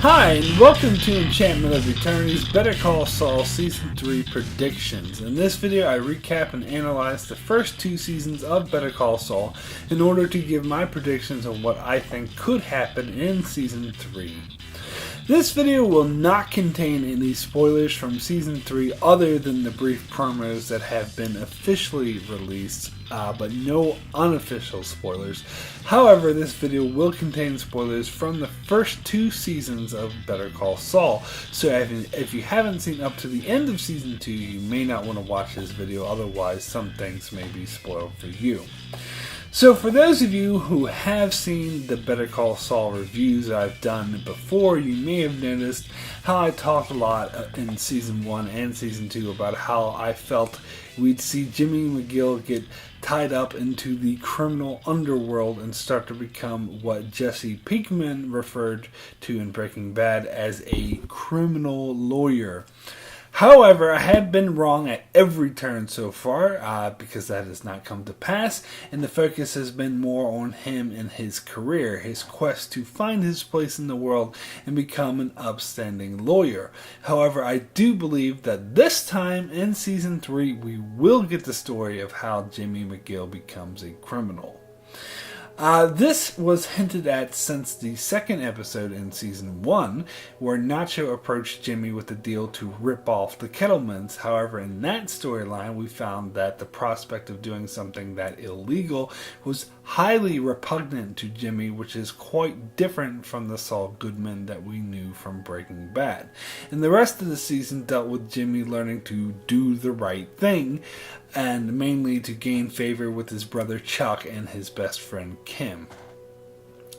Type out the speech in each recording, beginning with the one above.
Hi, and welcome to Enchantment of Eternity's Better Call Saul Season 3 predictions. In this video, I recap and analyze the first 2 seasons of Better Call Saul in order to give my predictions on what I think could happen in Season 3. This video will not contain any spoilers from Season 3 other than the brief promos that have been officially released, but no unofficial spoilers. However, this video will contain spoilers from the first 2 seasons of Better Call Saul, so if you haven't seen up to the end of Season 2, you may not want to watch this video, otherwise some things may be spoiled for you. So for those of you who have seen the Better Call Saul reviews I've done before, you may have noticed how I talked a lot in Season 1 and Season 2 about how I felt we'd see Jimmy McGill get tied up into the criminal underworld and start to become what Jesse Pinkman referred to in Breaking Bad as a criminal lawyer. However, I have been wrong at every turn so far because that has not come to pass, and the focus has been more on him and his career, his quest to find his place in the world and become an upstanding lawyer. However, I do believe that this time in Season 3 we will get the story of how Jimmy McGill becomes a criminal. This was hinted at since the second episode in Season 1, where Nacho approached Jimmy with a deal to rip off the Kettlemans. However, in that storyline, we found that the prospect of doing something that illegal was highly repugnant to Jimmy, which is quite different from the Saul Goodman that we knew from Breaking Bad. And the rest of the season dealt with Jimmy learning to do the right thing, and mainly to gain favor with his brother Chuck and his best friend Kim.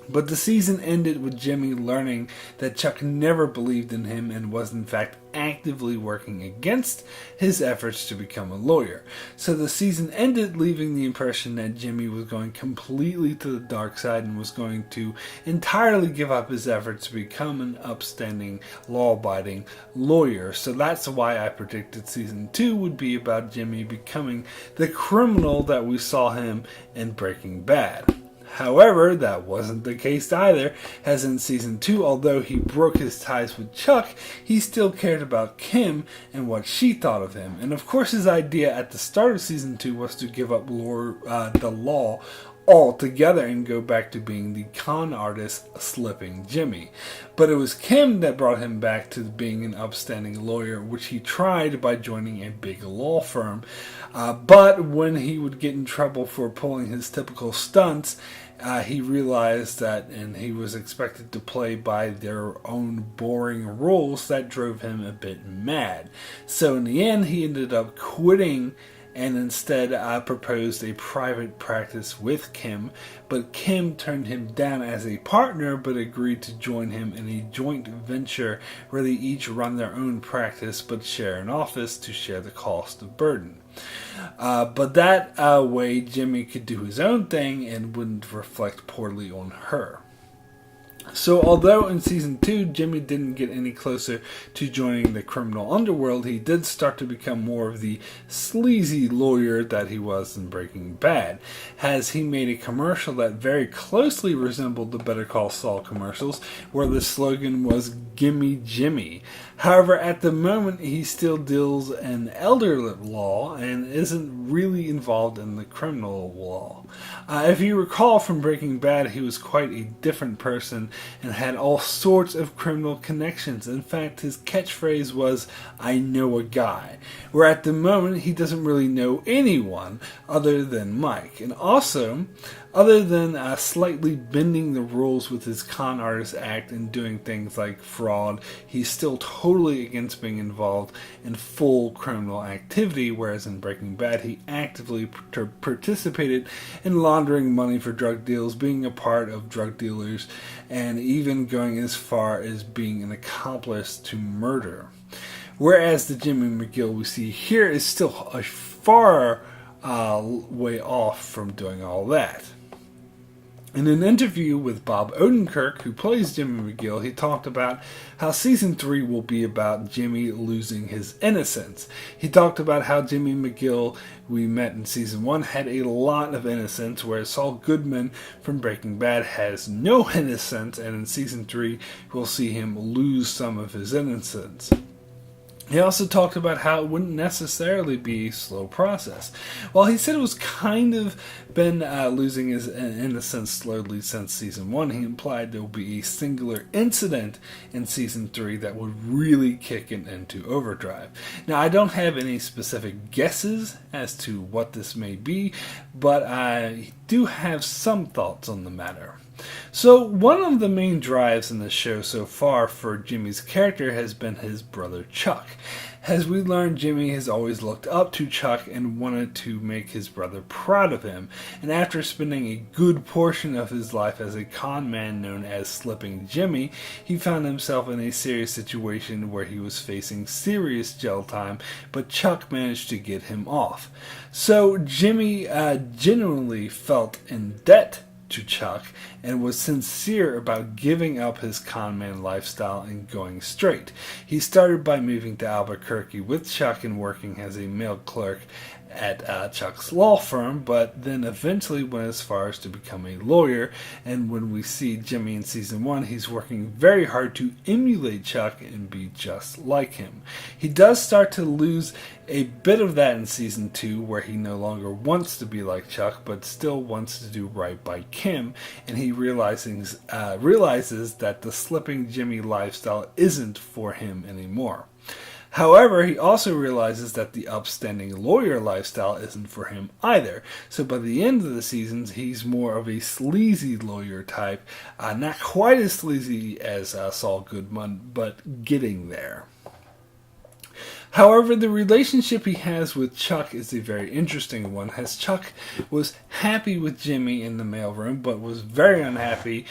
But the season ended with Jimmy learning that Chuck never believed in him and was in fact actively working against his efforts to become a lawyer. So the season ended leaving the impression that Jimmy was going completely to the dark side and was going to entirely give up his efforts to become an upstanding, law-abiding lawyer. So that's why I predicted Season 2 would be about Jimmy becoming the criminal that we saw him in Breaking Bad. However, that wasn't the case either, as in Season 2, although he broke his ties with Chuck, he still cared about Kim and what she thought of him. And of course his idea at the start of Season 2 was to give up the law altogether and go back to being the con artist slipping Jimmy. But it was Kim that brought him back to being an upstanding lawyer, which he tried by joining a big law firm. But when he would get in trouble for pulling his typical stunts, he realized that, and he was expected to play by their own boring rules, that drove him a bit mad. So in the end, he ended up quitting and instead proposed a private practice with Kim, but Kim turned him down as a partner but agreed to join him in a joint venture where they each run their own practice but share an office to share the cost of burden. But that way Jimmy could do his own thing and wouldn't reflect poorly on her. So although in Season 2 Jimmy didn't get any closer to joining the criminal underworld, he did start to become more of the sleazy lawyer that he was in Breaking Bad, as he made a commercial that very closely resembled the Better Call Saul commercials, where the slogan was "Gimme Jimmy." However, at the moment he still deals in elder law and isn't really involved in the criminal law. If you recall from Breaking Bad, he was quite a different person and had all sorts of criminal connections. In fact, his catchphrase was, "I know a guy," where at the moment he doesn't really know anyone other than Mike. And also, other than slightly bending the rules with his con artist act and doing things like fraud, he's still totally against being involved in full criminal activity, whereas in Breaking Bad he actively participated in laundering money for drug deals, being a part of drug dealers, and even going as far as being an accomplice to murder. Whereas the Jimmy McGill we see here is still a far way off from doing all that. In an interview with Bob Odenkirk, who plays Jimmy McGill, he talked about how Season 3 will be about Jimmy losing his innocence. He talked about how Jimmy McGill, we met in Season 1, had a lot of innocence, whereas Saul Goodman from Breaking Bad has no innocence, and in Season 3 we'll see him lose some of his innocence. He also talked about how it wouldn't necessarily be a slow process. While he said it was kind of been losing his innocence slowly since Season 1, he implied there will be a singular incident in Season 3 that would really kick it into overdrive. Now, I don't have any specific guesses as to what this may be, but I do have some thoughts on the matter. So, one of the main drives in the show so far for Jimmy's character has been his brother Chuck. As we learned, Jimmy has always looked up to Chuck and wanted to make his brother proud of him. And after spending a good portion of his life as a con man known as Slipping Jimmy, he found himself in a serious situation where he was facing serious jail time, but Chuck managed to get him off. So, Jimmy genuinely felt in debt to Chuck and was sincere about giving up his conman lifestyle and going straight. He started by moving to Albuquerque with Chuck and working as a mail clerk at Chuck's law firm, but then eventually went as far as to become a lawyer. And when we see Jimmy in Season 1, he's working very hard to emulate Chuck and be just like him. He does start to lose a bit of that in Season 2, where he no longer wants to be like Chuck, but still wants to do right by Kim, and he realizes that the Slipping Jimmy lifestyle isn't for him anymore. However, he also realizes that the upstanding lawyer lifestyle isn't for him either. So by the end of the seasons, he's more of a sleazy lawyer type. Not quite as sleazy as Saul Goodman, but getting there. However, the relationship he has with Chuck is a very interesting one, as Chuck was happy with Jimmy in the mailroom, but was very unhappy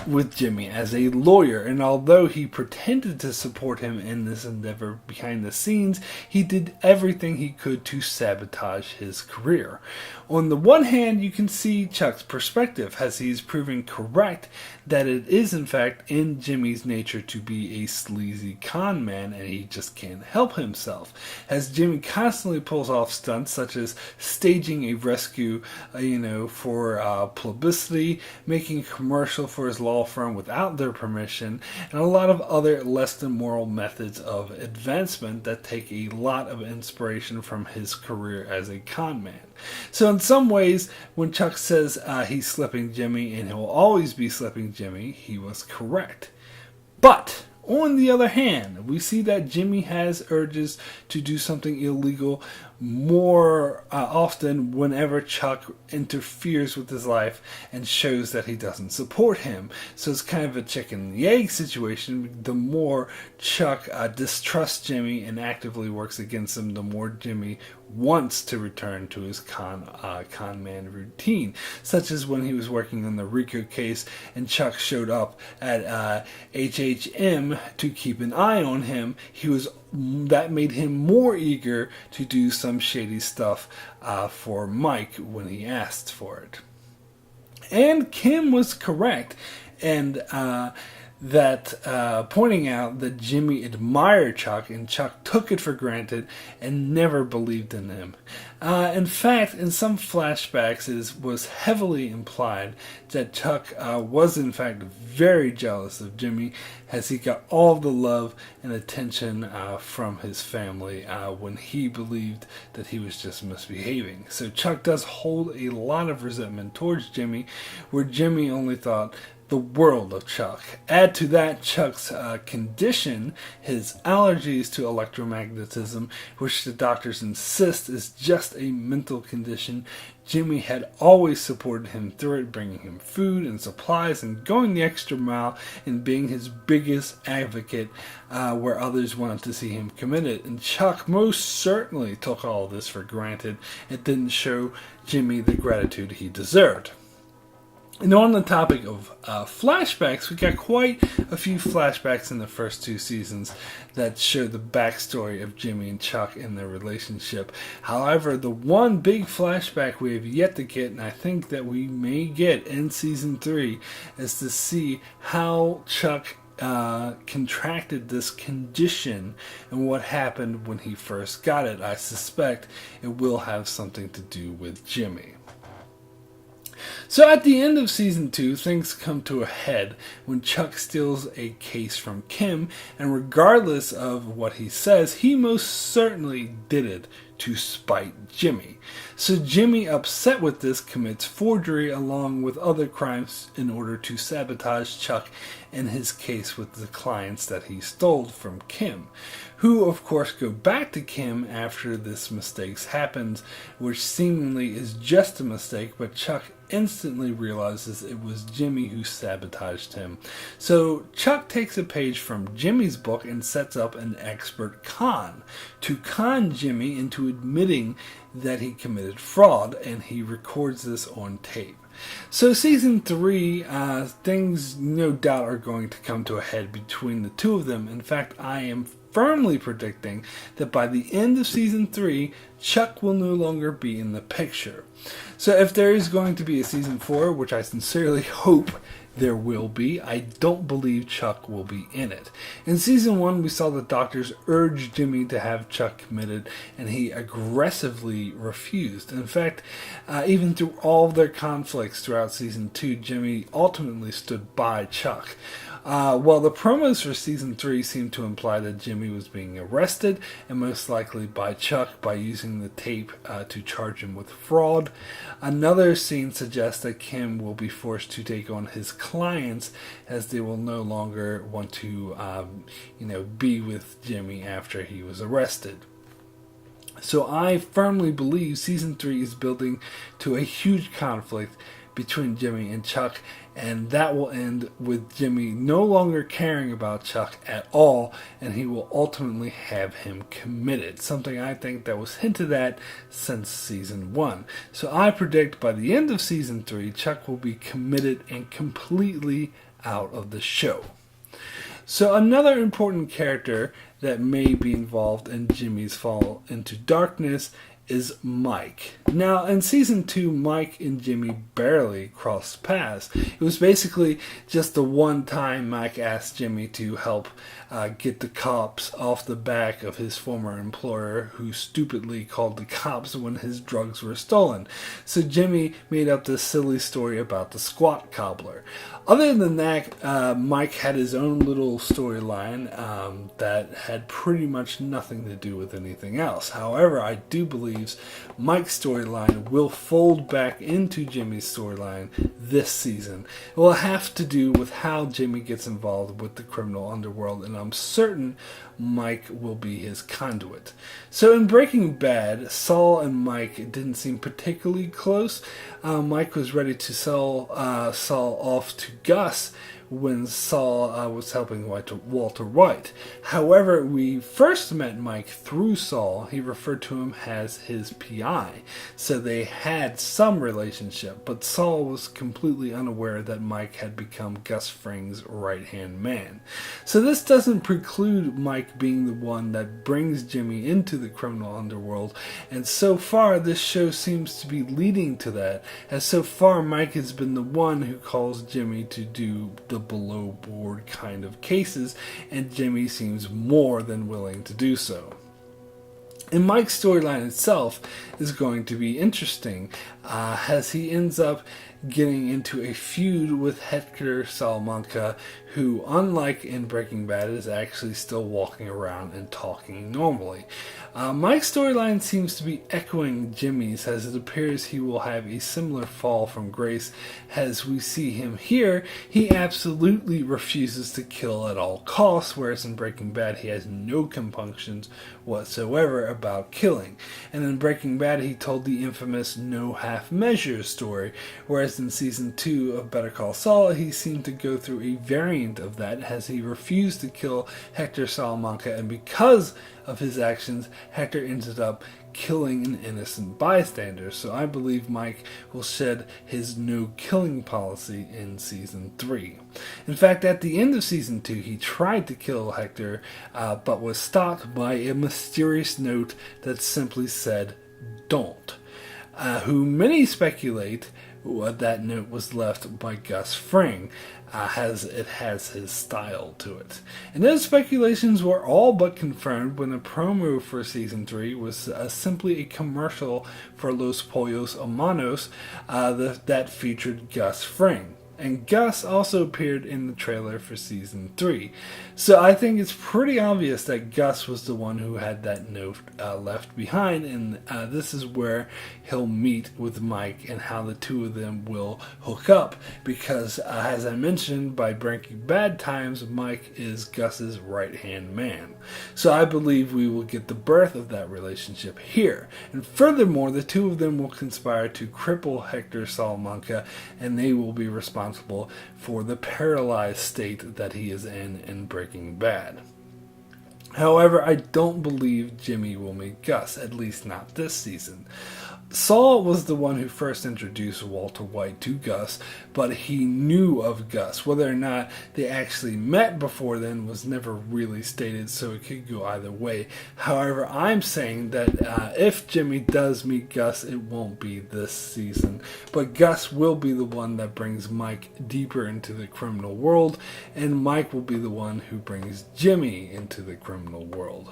with Jimmy as a lawyer. And although he pretended to support him in this endeavor behind the scenes, he did everything he could to sabotage his career. On the one hand, you can see Chuck's perspective, as he's proving correct that it is in fact in Jimmy's nature to be a sleazy con man, and he just can't help himself. As Jimmy constantly pulls off stunts such as staging a rescue, for publicity, making a commercial for his law firm without their permission, and a lot of other less than moral methods of advancement that take a lot of inspiration from his career as a con man. So in some ways, when Chuck says he's slipping Jimmy and he'll always be slipping Jimmy, he was correct. But on the other hand, we see that Jimmy has urges to do something illegal more often whenever Chuck interferes with his life and shows that he doesn't support him. So it's kind of a chicken and the egg situation. The more Chuck distrusts Jimmy and actively works against him, the more Jimmy wants to return to his con man routine, such as when he was working on the Rico case and Chuck showed up at HHM to keep an eye on him. That made him more eager to do some shady stuff for Mike when he asked for it. And Kim was correct, and pointing out that Jimmy admired Chuck, and Chuck took it for granted and never believed in him. In fact, in some flashbacks, it was heavily implied that Chuck was in fact very jealous of Jimmy, as he got all the love and attention from his family when he believed that he was just misbehaving. So Chuck does hold a lot of resentment towards Jimmy, where Jimmy only thought the world of Chuck. Add to that Chuck's condition, his allergies to electromagnetism, which the doctors insist is just a mental condition. Jimmy had always supported him through it, bringing him food and supplies and going the extra mile and being his biggest advocate where others wanted to see him committed. And Chuck most certainly took all this for granted and didn't show Jimmy the gratitude he deserved. And on the topic of flashbacks, we got quite a few flashbacks in the first two seasons that show the backstory of Jimmy and Chuck and their relationship. However, the one big flashback we have yet to get, and I think that we may get in season 3, is to see how Chuck contracted this condition and what happened when he first got it. I suspect it will have something to do with Jimmy. So at the end of season 2, things come to a head when Chuck steals a case from Kim, and regardless of what he says, he most certainly did it to spite Jimmy. So Jimmy, upset with this, commits forgery along with other crimes in order to sabotage Chuck and his case with the clients that he stole from Kim, who of course go back to Kim after this mistake happens, which seemingly is just a mistake, but Chuck instantly realizes it was Jimmy who sabotaged him. So Chuck takes a page from Jimmy's book and sets up an expert con to con Jimmy into admitting that he committed fraud, and he records this on tape. So season 3, things no doubt are going to come to a head between the two of them. In fact, I am firmly predicting that by the end of season 3, Chuck will no longer be in the picture. So if there is going to be a season 4, which I sincerely hope there will be, I don't believe Chuck will be in it. In season 1, we saw the doctors urge Jimmy to have Chuck committed, and he aggressively refused. In fact, even through all of their conflicts throughout season 2, Jimmy ultimately stood by Chuck. Well, the promos for season 3 seem to imply that Jimmy was being arrested, and most likely by Chuck, by using the tape to charge him with fraud. Another scene suggests that Kim will be forced to take on his clients, as they will no longer want to be with Jimmy after he was arrested. So I firmly believe season 3 is building to a huge conflict between Jimmy and Chuck, and that will end with Jimmy no longer caring about Chuck at all, and he will ultimately have him committed, something I think that was hinted at since season 1. So I predict by the end of season 3, Chuck will be committed and completely out of the show. So another important character that may be involved in Jimmy's fall into darkness is Mike. Now, in season 2, Mike and Jimmy barely crossed paths. It was basically just the one time Mike asked Jimmy to help get the cops off the back of his former employer, who stupidly called the cops when his drugs were stolen. So Jimmy made up this silly story about the squat cobbler. Other than that, Mike had his own little storyline that had pretty much nothing to do with anything else. However, I do believe Mike's storyline will fold back into Jimmy's storyline this season. It will have to do with how Jimmy gets involved with the criminal underworld, and I'm certain Mike will be his conduit. So in Breaking Bad, Saul and Mike didn't seem particularly close. Mike was ready to sell Saul off to Gus when Saul was helping Walter White. However, we first met Mike through Saul. He referred to him as his PI, so they had some relationship, but Saul was completely unaware that Mike had become Gus Fring's right-hand man. So this doesn't preclude Mike being the one that brings Jimmy into the criminal underworld, and so far this show seems to be leading to that, as so far Mike has been the one who calls Jimmy to do the below board kind of cases, and Jimmy seems more than willing to do so. And Mike's storyline itself is going to be interesting, as he ends up getting into a feud with Hector Salamanca, who, unlike in Breaking Bad, is actually still walking around and talking normally. Mike's storyline seems to be echoing Jimmy's, as it appears he will have a similar fall from grace. As we see him here, he absolutely refuses to kill at all costs, whereas in Breaking Bad he has no compunctions whatsoever about killing. And in Breaking Bad Bad, he told the infamous no half measures story, whereas in season 2 of Better Call Saul, he seemed to go through a variant of that as he refused to kill Hector Salamanca, and because of his actions, Hector ended up killing an innocent bystander. So I believe Mike will shed his no killing policy in season 3. In fact, at the end of season 2, he tried to kill Hector, but was stopped by a mysterious note that simply said, "Don't," who many speculate that note was left by Gus Fring, as it has his style to it. And those speculations were all but confirmed when the promo for season 3 was simply a commercial for Los Pollos Hermanos that featured Gus Fring. And Gus also appeared in the trailer for season 3. So I think it's pretty obvious that Gus was the one who had that note left behind, and this is where he'll meet with Mike and how the two of them will hook up, because as I mentioned, by Breaking Bad times, Mike is Gus's right-hand man. So I believe we will get the birth of that relationship here. And furthermore, the two of them will conspire to cripple Hector Salamanca, and they will be responsible for the paralyzed state that he is in Breaking Bad. However, I don't believe Jimmy will meet Gus, at least not this season. Saul was the one who first introduced Walter White to Gus, but he knew of Gus. Whether or not they actually met before then was never really stated, so it could go either way. However, I'm saying that if Jimmy does meet Gus, it won't be this season. But Gus will be the one that brings Mike deeper into the criminal world, and Mike will be the one who brings Jimmy into the criminal world.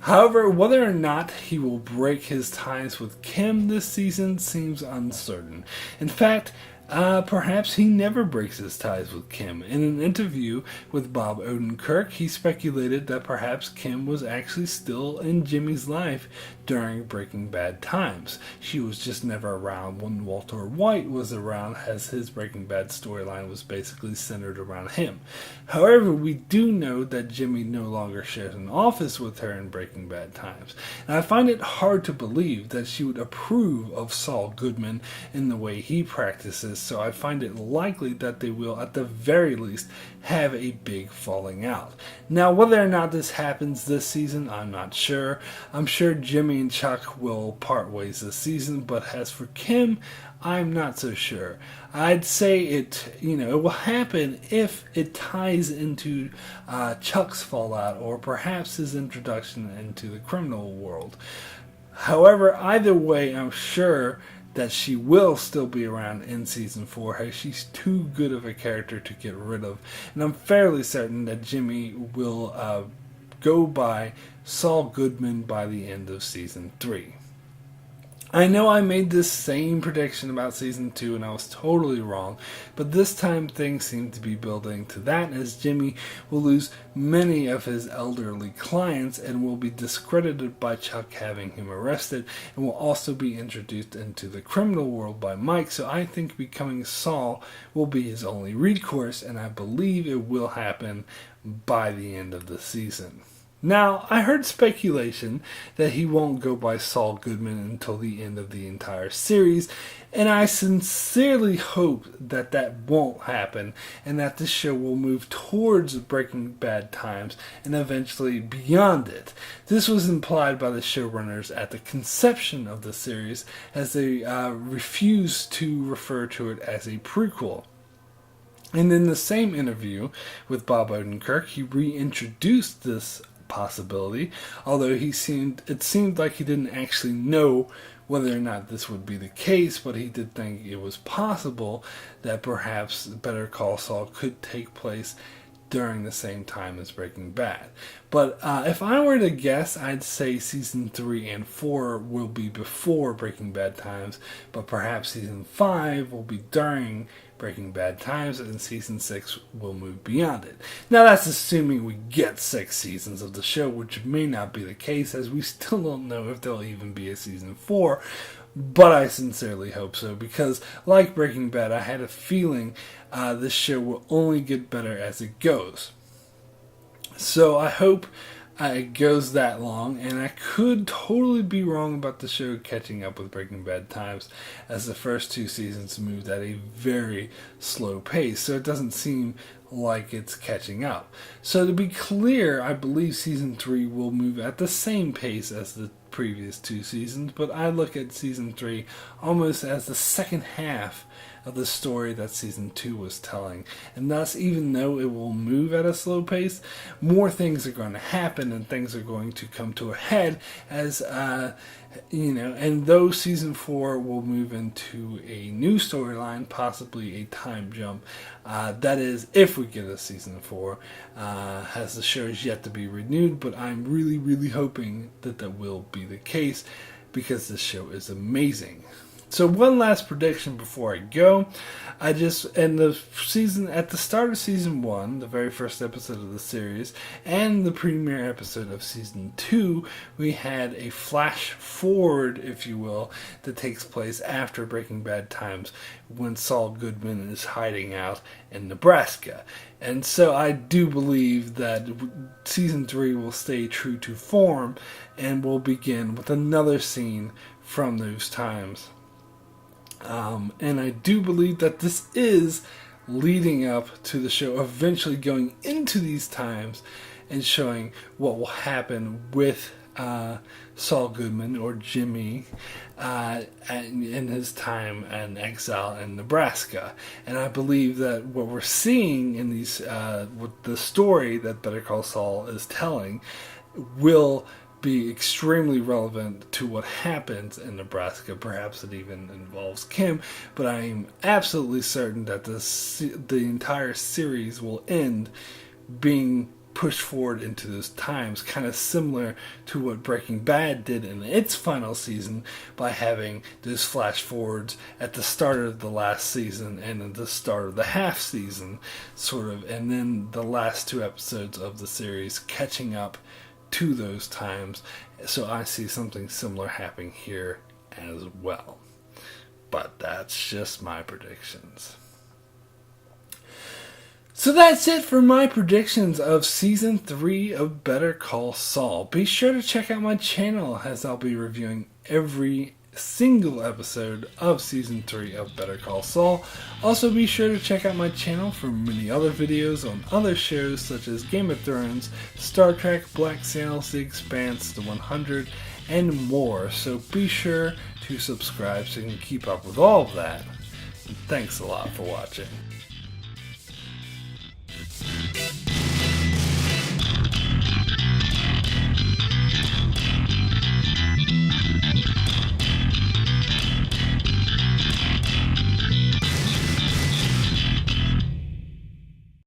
However, whether or not he will break his ties with Kim this season seems uncertain. In fact, perhaps he never breaks his ties with Kim. In an interview with Bob Odenkirk, he speculated that perhaps Kim was actually still in Jimmy's life during Breaking Bad times. She was just never around when Walter White was around, as his Breaking Bad storyline was basically centered around him. However, we do know that Jimmy no longer shares an office with her in Breaking Bad times, and I find it hard to believe that she would approve of Saul Goodman in the way he practices, so I find it likely that they will, at the very least, have a big falling out. Now, whether or not this happens this season, I'm not sure. I'm sure Jimmy and Chuck will part ways this season, but as for Kim, I'm not so sure. I'd say it will happen if it ties into Chuck's fallout, or perhaps his introduction into the criminal world. However, either way, I'm sure that she will still be around in season 4, as she's too good of a character to get rid of. And I'm fairly certain that Jimmy will go by Saul Goodman by the end of season 3. I know I made this same prediction about season 2 and I was totally wrong, but this time things seem to be building to that, as Jimmy will lose many of his elderly clients and will be discredited by Chuck having him arrested, and will also be introduced into the criminal world by Mike. So I think becoming Saul will be his only recourse, and I believe it will happen by the end of the season. Now, I heard speculation that he won't go by Saul Goodman until the end of the entire series, and I sincerely hope that that won't happen, and that the show will move towards Breaking Bad times and eventually beyond it. This was implied by the showrunners at the conception of the series, as they refused to refer to it as a prequel. And in the same interview with Bob Odenkirk, he reintroduced this possibility, although it seemed like he didn't actually know whether or not this would be the case, but he did think it was possible that perhaps Better Call Saul could take place during the same time as Breaking Bad. But if I were to guess, I'd say season 3 and 4 will be before Breaking Bad times, but perhaps season 5 will be during Breaking Bad times, and season 6 will move beyond it. Now, that's assuming we get 6 seasons of the show, which may not be the case, as we still don't know if there'll even be a season 4, but I sincerely hope so, because like Breaking Bad, I had a feeling this show will only get better as it goes. So I hope it goes that long, and I could totally be wrong about the show catching up with Breaking Bad times, as the first 2 seasons moved at a very slow pace, so it doesn't seem like it's catching up. So to be clear, I believe season 3 will move at the same pace as the previous 2 seasons, but I look at season 3 almost as the second half of the story that season 2 was telling. And thus, even though it will move at a slow pace, more things are going to happen and things are going to come to a head as, and though season 4 will move into a new storyline, possibly a time jump, that is, if we get a season 4, as the show is yet to be renewed, but I'm really, really hoping that will be the case, because this show is amazing. So one last prediction before I go. At the start of season 1, the very first episode of the series, and the premiere episode of season 2, we had a flash forward, if you will, that takes place after Breaking Bad times, when Saul Goodman is hiding out in Nebraska. And so I do believe that season 3 will stay true to form, and will begin with another scene from those times. And I do believe that this is leading up to the show eventually going into these times and showing what will happen with Saul Goodman, or Jimmy, in his time in exile in Nebraska. And I believe that what we're seeing in these, with the story that Better Call Saul is telling, will be extremely relevant to what happens in Nebraska. Perhaps it even involves Kim, but I'm absolutely certain that the entire series will end being pushed forward into those times, kind of similar to what Breaking Bad did in its final season, by having those flash forwards at the start of the last season and at the start of the half season, sort of, and then the last 2 episodes of the series catching up to those times. So I see something similar happening here as well. But that's just my predictions. So that's it for my predictions of Season 3 of Better Call Saul. Be sure to check out my channel, as I'll be reviewing every single episode of Season 3 of Better Call Saul. Also, be sure to check out my channel for many other videos on other shows such as Game of Thrones, Star Trek, Black Sails, The Expanse, The 100, and more. So be sure to subscribe so you can keep up with all of that. And thanks a lot for watching.